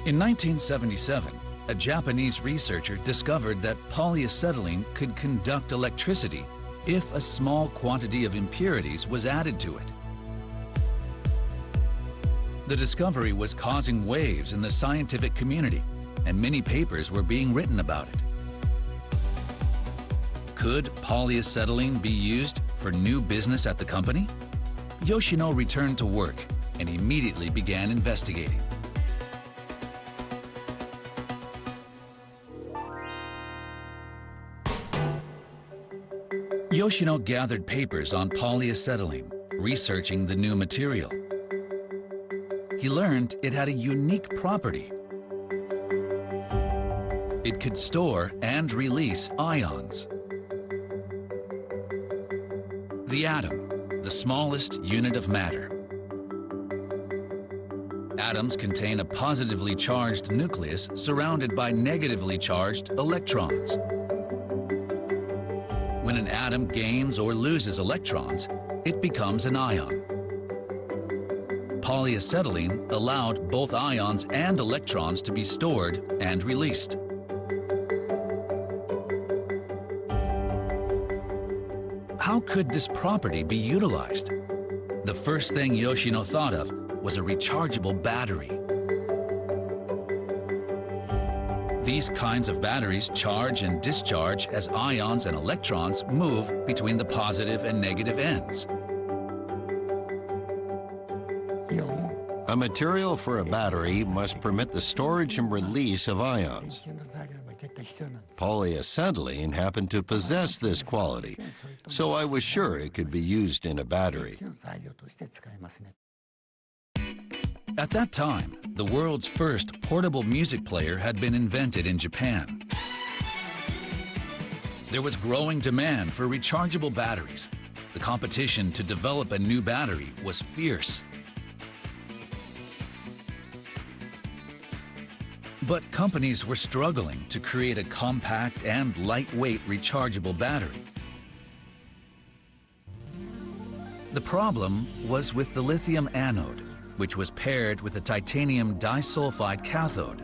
In 1977, a Japanese researcher discovered that polyacetylene could conduct electricity if a small quantity of impurities was added to it. The discovery was causing waves in the scientific community, and many papers were being written about it. Could polyacetylene be used for new business at the company? Yoshino returned to work and immediately began investigating. Yoshino gathered papers on polyacetylene, researching the new material. He learned it had a unique property. It could store and release ions. The atom, the smallest unit of matter. Atoms contain a positively charged nucleus surrounded by negatively charged electrons. When an atom gains or loses electrons, it becomes an ion. Polyacetylene allowed both ions and electrons to be stored and released. How could this property be utilized? The first thing Yoshino thought of was a rechargeable battery. These kinds of batteries charge and discharge as ions and electrons move between the positive and negative ends. A material for a battery must permit the storage and release of ions. Polyacetylene happened to possess this quality, so I was sure it could be used in a battery. At that time, the world's first portable music player had been invented in Japan. There was growing demand for rechargeable batteries. The competition to develop a new battery was fierce. But companies were struggling to create a compact and lightweight rechargeable battery. The problem was with the lithium anode, which was paired with a titanium disulfide cathode.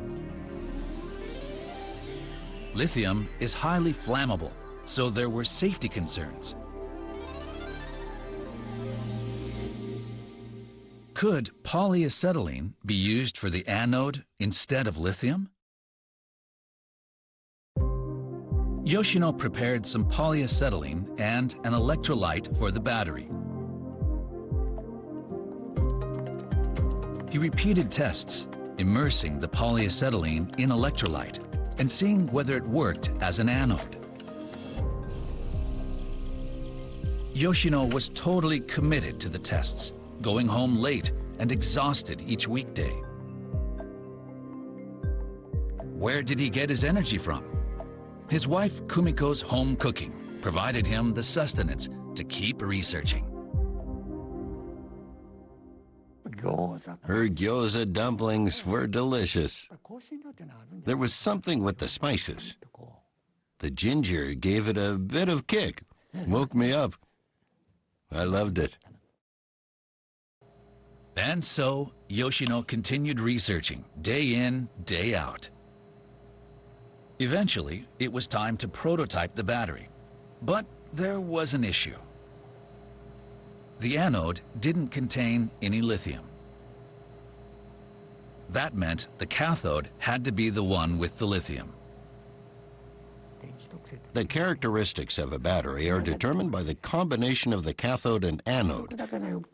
Lithium is highly flammable, so there were safety concerns. Could polyacetylene be used for the anode instead of lithium? Yoshino prepared some polyacetylene and an electrolyte for the battery. He repeated tests, immersing the polyacetylene in electrolyte and seeing whether it worked as an anode. Yoshino was totally committed to the tests, going home late and exhausted each weekday. Where did he get his energy from? His wife Kumiko's home cooking provided him the sustenance to keep researching. Her gyoza dumplings were delicious. There was something with the spices. The ginger gave it a bit of kick, woke me up. I loved it. And so, Yoshino continued researching, day in, day out. Eventually, it was time to prototype the battery. But there was an issue. The anode didn't contain any lithium. That meant the cathode had to be the one with the lithium. The characteristics of a battery are determined by the combination of the cathode and anode.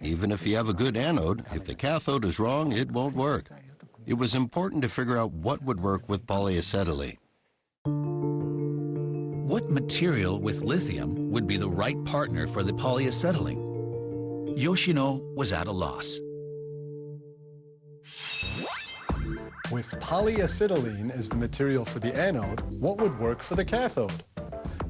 Even if you have a good anode, if the cathode is wrong, it won't work. It was important to figure out what would work with polyacetylene. What material with lithium would be the right partner for the polyacetylene? Yoshino was at a loss. With polyacetylene as the material for the anode, what would work for the cathode?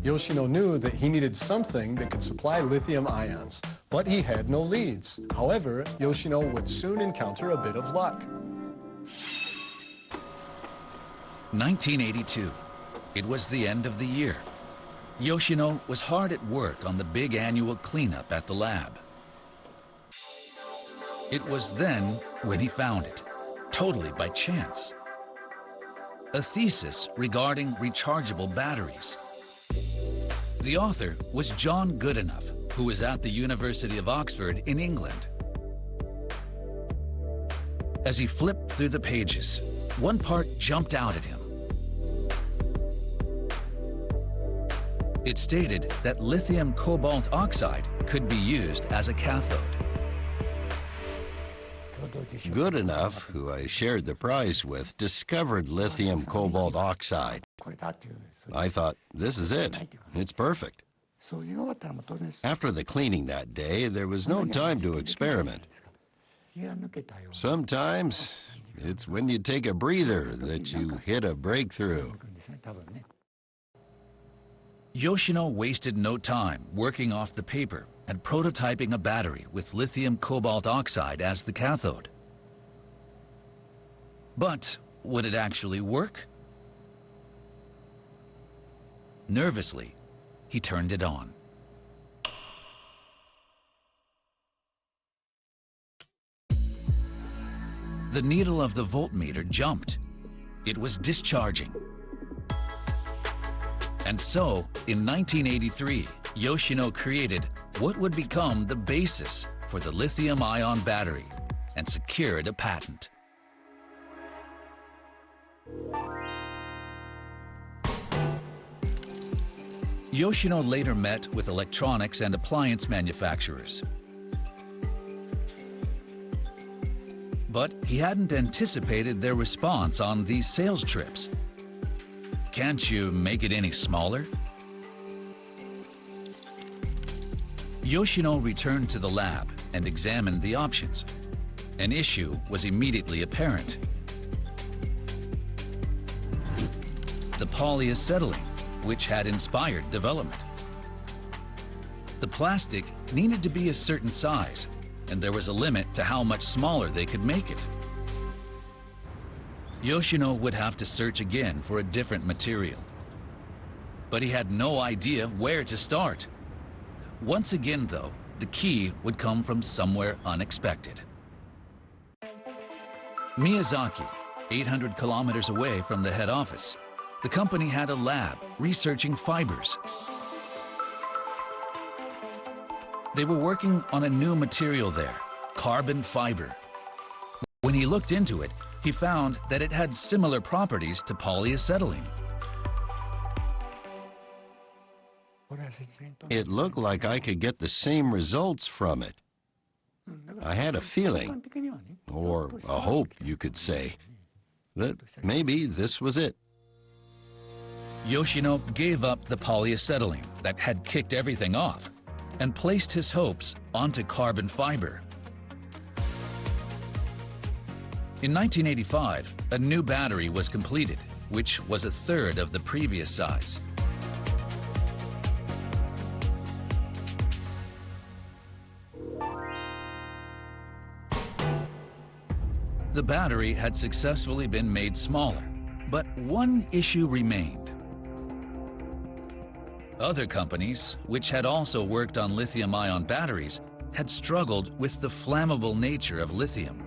Yoshino knew that he needed something that could supply lithium ions, but he had no leads. However, Yoshino would soon encounter a bit of luck. 1982. It was the end of the year. Yoshino was hard at work on the big annual cleanup at the lab. It was then when he found it, totally by chance. a thesis regarding rechargeable batteries. The author was John Goodenough, who was at the University of Oxford in England. As he flipped through the pages, one part jumped out at him. It stated that lithium cobalt oxide could be used as a cathode. Goodenough, who I shared the prize with, discovered lithium cobalt oxide. I thought, this is it. It's perfect. After the cleaning that day, there was no time to experiment. Sometimes it's when you take a breather that you hit a breakthrough. Yoshino wasted no time working off the paper and prototyping a battery with lithium cobalt oxide as the cathode. But would it actually work? Nervously, he turned it on. The needle of the voltmeter jumped. It was discharging. And so, in 1983, Yoshino created what would become the basis for the lithium-ion battery and secured a patent. Yoshino later met with electronics and appliance manufacturers. But he hadn't anticipated their response on these sales trips. Can't you make it any smaller? Yoshino returned to the lab and examined the options. An issue was immediately apparent. The polyacetylene, which had inspired development. The plastic needed to be a certain size, and there was a limit to how much smaller they could make it. Yoshino would have to search again for a different material. But he had no idea where to start. Once again, though, the key would come from somewhere unexpected. Miyazaki, 800 kilometers away from the head office, the company had a lab researching fibers. They were working on a new material there, carbon fiber. When he looked into it, he found that it had similar properties to polyacetylene. It looked like I could get the same results from it. I had a feeling, or a hope, you could say, that maybe this was it. Yoshino gave up the polyacetylene that had kicked everything off and placed his hopes onto carbon fiber. In 1985, a new battery was completed, which was a third of the previous size. The battery had successfully been made smaller, but one issue remained. Other companies, which had also worked on lithium-ion batteries, had struggled with the flammable nature of lithium.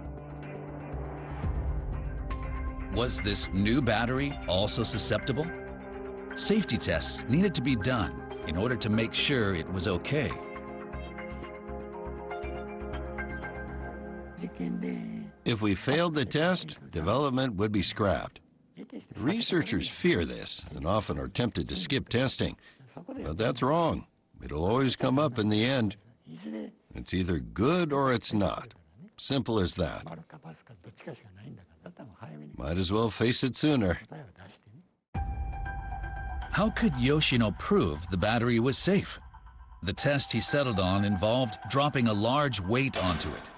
Was this new battery also susceptible? Safety tests needed to be done in order to make sure it was okay. If we failed the test, development would be scrapped. Researchers fear this and often are tempted to skip testing. But that's wrong. It'll always come up in the end. It's either good or it's not. Simple as that. Might as well face it sooner. How could Yoshino prove the battery was safe? The test he settled on involved dropping a large weight onto it.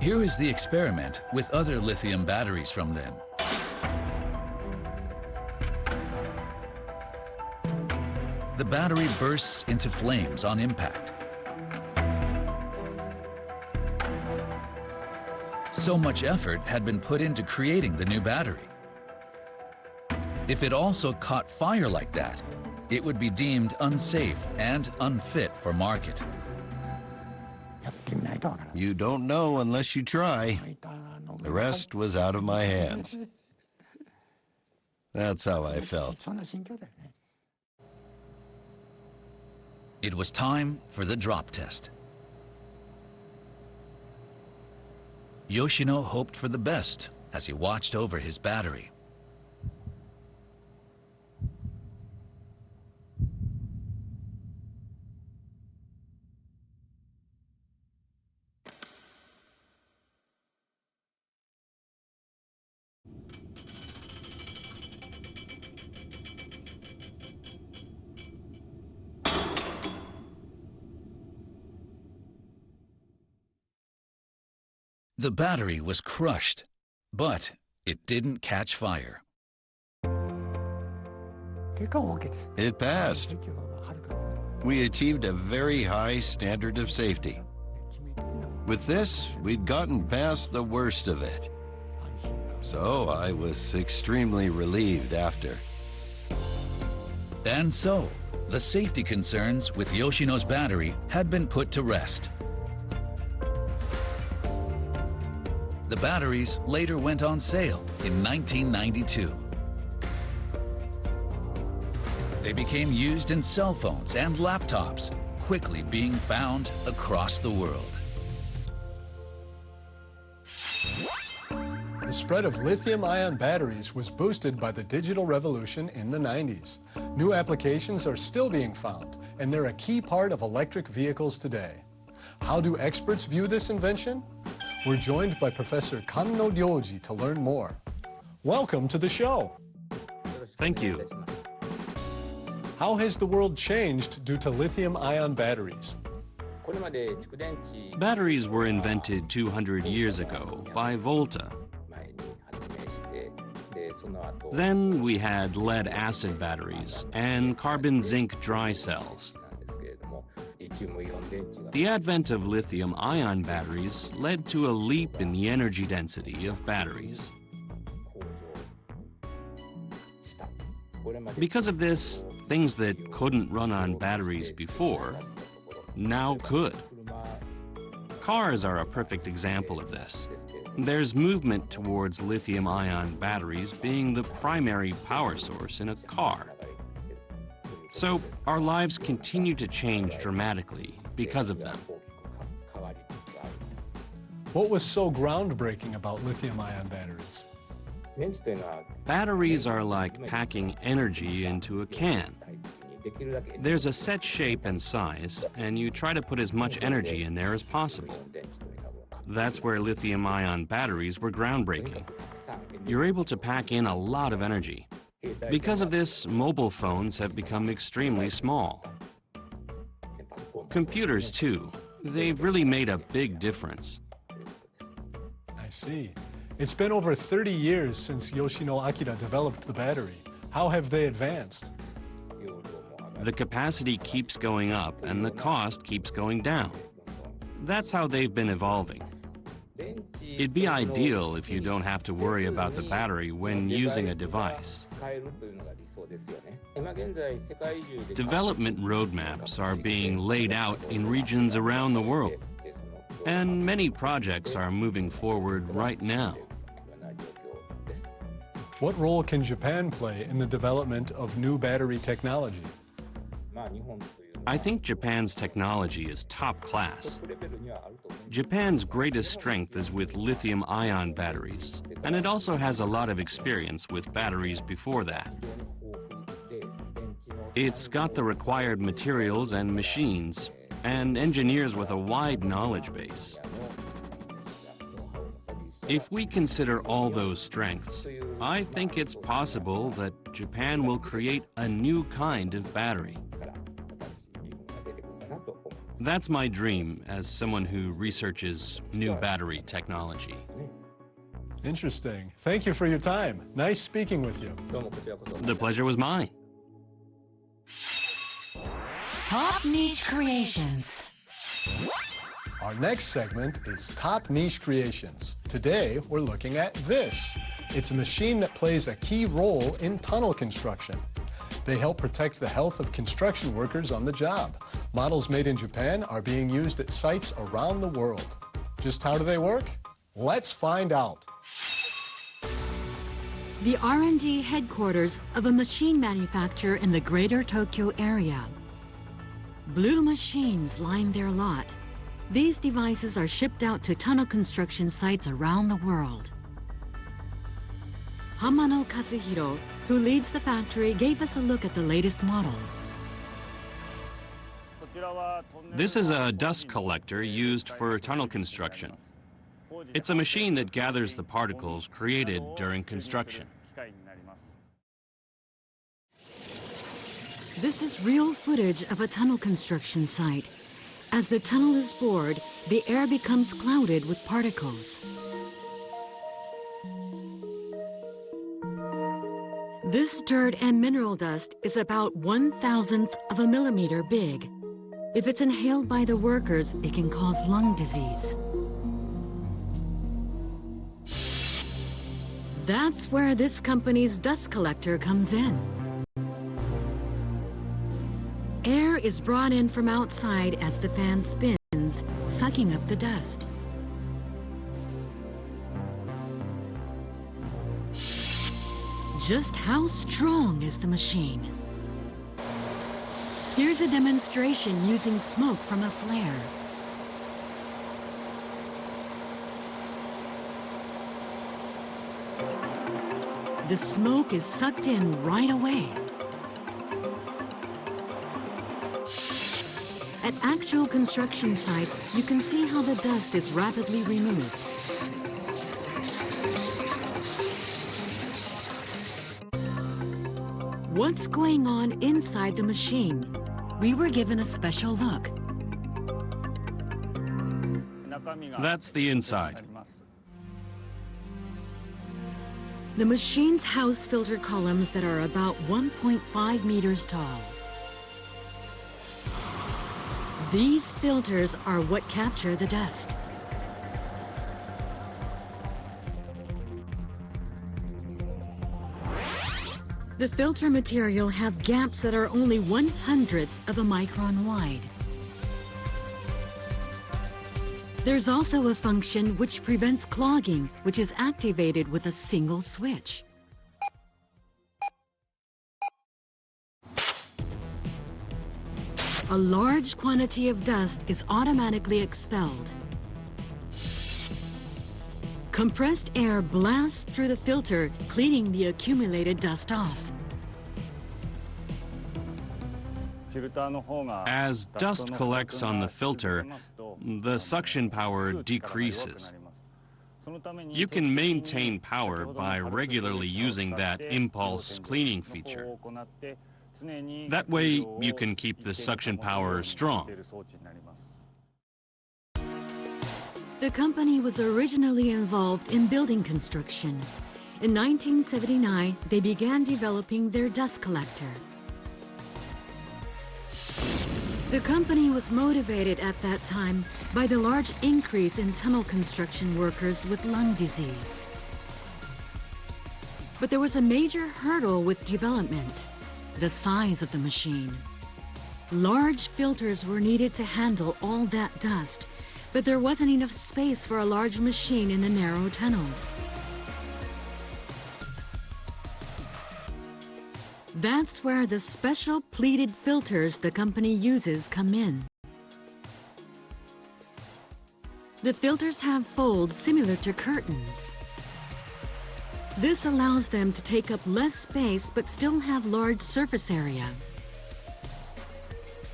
Here is the experiment with other lithium batteries from then. The battery bursts into flames on impact. So much effort had been put into creating the new battery. If it also caught fire like that, it would be deemed unsafe and unfit for market. You don't know unless you try. The rest was out of my hands. That's how I felt. It was time for the drop test. Yoshino hoped for the best as he watched over his battery. The battery was crushed, but it didn't catch fire. It passed. We achieved a very high standard of safety. With this, we'd gotten past the worst of it. So I was extremely relieved after. And so, the safety concerns with Yoshino's battery had been put to rest. The batteries later went on sale in 1992. They became used in cell phones and laptops, quickly being found across the world. The spread of lithium-ion batteries was boosted by the digital revolution in the 90s. New applications are still being found, and they're a key part of electric vehicles today. How do experts view this invention? We're joined by Professor Kanno Ryoji to learn more. Welcome to the show. Thank you. How has the world changed due to lithium-ion batteries? Batteries were invented 200 years ago by Volta. Then we had lead-acid batteries and carbon-zinc dry cells. The advent of lithium-ion batteries led to a leap in the energy density of batteries. Because of this, things that couldn't run on batteries before now could. Cars are a perfect example of this. There's movement towards lithium-ion batteries being the primary power source in a car. So our lives continue to change dramatically because of them. What was so groundbreaking about lithium-ion batteries? Batteries are like packing energy into a can. There's a set shape and size, and you try to put as much energy in there as possible. That's where lithium-ion batteries were groundbreaking. You're able to pack in a lot of energy. Because of this, mobile phones have become extremely small. Computers, too. They've really made a big difference. I see. It's been over 30 years since Yoshino Akira developed the battery. How have they advanced? The capacity keeps going up and the cost keeps going down. That's how they've been evolving. It'd be ideal if you don't have to worry about the battery when using a device. Development roadmaps are being laid out in regions around the world, and many projects are moving forward right now. What role can Japan play in the development of new battery technology? I think Japan's technology is top class. Japan's greatest strength is with lithium-ion batteries, and it also has a lot of experience with batteries before that. It's got the required materials and machines, and engineers with a wide knowledge base. If we consider all those strengths, I think it's possible that Japan will create a new kind of battery. That's my dream as someone who researches new battery technology. Interesting. Thank you for your time. Nice speaking with you. The pleasure was mine. Top Niche Creations. Our next segment is Top Niche Creations. Today, we're looking at this. It's a machine that plays a key role in tunnel construction. They help protect the health of construction workers on the job. Models made in Japan are being used at sites around the world. Just how do they work? Let's find out. The R&D headquarters of a machine manufacturer in the greater Tokyo area. Blue machines line their lot. These devices are shipped out to tunnel construction sites around the world. Hamano Kazuhiro, who leads the factory, gave us a look at the latest model. This is a dust collector used for tunnel construction. It's a machine that gathers the particles created during construction. This is real footage of a tunnel construction site. As the tunnel is bored, the air becomes clouded with particles. This dirt and mineral dust is about 1/1000th of a millimeter big. If it's inhaled by the workers, it can cause lung disease. That's where this company's dust collector comes in. Air is brought in from outside as the fan spins, sucking up the dust. Just how strong is the machine? Here's a demonstration using smoke from a flare. The smoke is sucked in right away. At actual construction sites, you can see how the dust is rapidly removed. What's going on inside the machine? We were given a special look. That's the inside. The machines house filter columns that are about 1.5 meters tall. These filters are what capture the dust. The filter material have gaps that are only 1/100th of a micron wide. There's also a function which prevents clogging, which is activated with a single switch. A large quantity of dust is automatically expelled. Compressed air blasts through the filter, cleaning the accumulated dust off. As dust collects on the filter, the suction power decreases. You can maintain power by regularly using that impulse cleaning feature. That way, you can keep the suction power strong. The company was originally involved in building construction. In 1979, they began developing their dust collector. The company was motivated at that time by the large increase in tunnel construction workers with lung disease. But there was a major hurdle with development: the size of the machine. Large filters were needed to handle all that dust, but there wasn't enough space for a large machine in the narrow tunnels. That's where the special pleated filters the company uses come in. The filters have folds similar to curtains. This allows them to take up less space but still have large surface area.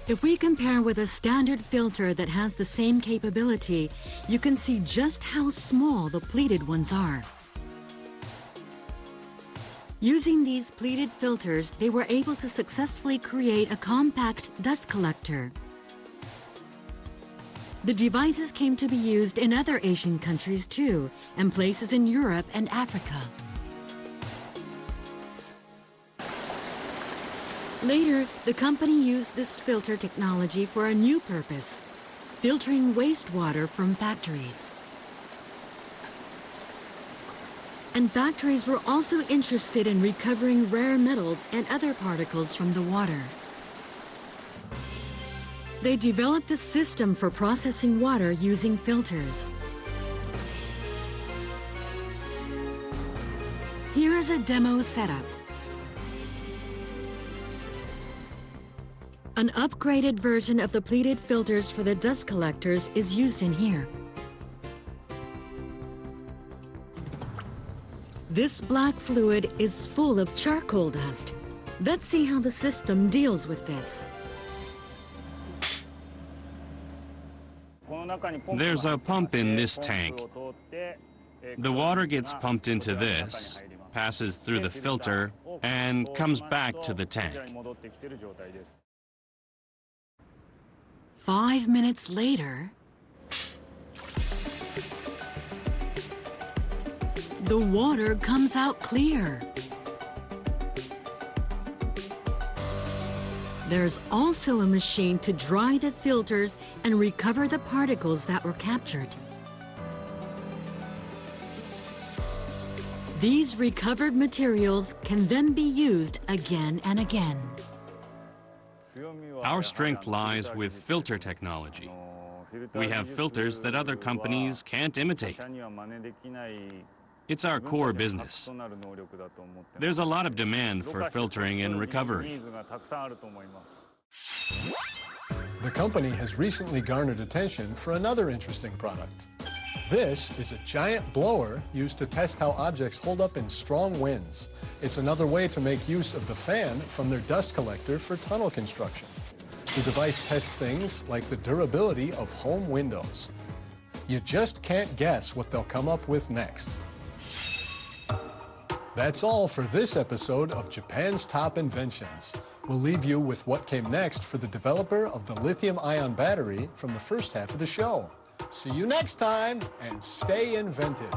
If we compare with a standard filter that has the same capability, you can see just how small the pleated ones are. Using these pleated filters, they were able to successfully create a compact dust collector. The devices came to be used in other Asian countries too, and places in Europe and Africa. Later, the company used this filter technology for a new purpose: filtering wastewater from factories. And factories were also interested in recovering rare metals and other particles from the water. They developed a system for processing water using filters. Here is a demo setup. An upgraded version of the pleated filters for the dust collectors is used in here. This black fluid is full of charcoal dust. Let's see how the system deals with this. There's a pump in this tank. The water gets pumped into this, passes through the filter, and comes back to the tank. 5 minutes later, the water comes out clear. There's also a machine to dry the filters and recover the particles that were captured. These recovered materials can then be used again and again. Our strength lies with filter technology. We have filters that other companies can't imitate. It's our core business. There's a lot of demand for filtering and recovery. The company has recently garnered attention for another interesting product. This is a giant blower used to test how objects hold up in strong winds. It's another way to make use of the fan from their dust collector for tunnel construction. The device tests things like the durability of home windows. You just can't guess what they'll come up with next. That's all for this episode of Japan's Top Inventions. We'll leave you with what came next for the developer of the lithium-ion battery from the first half of the show. See you next time, and stay inventive.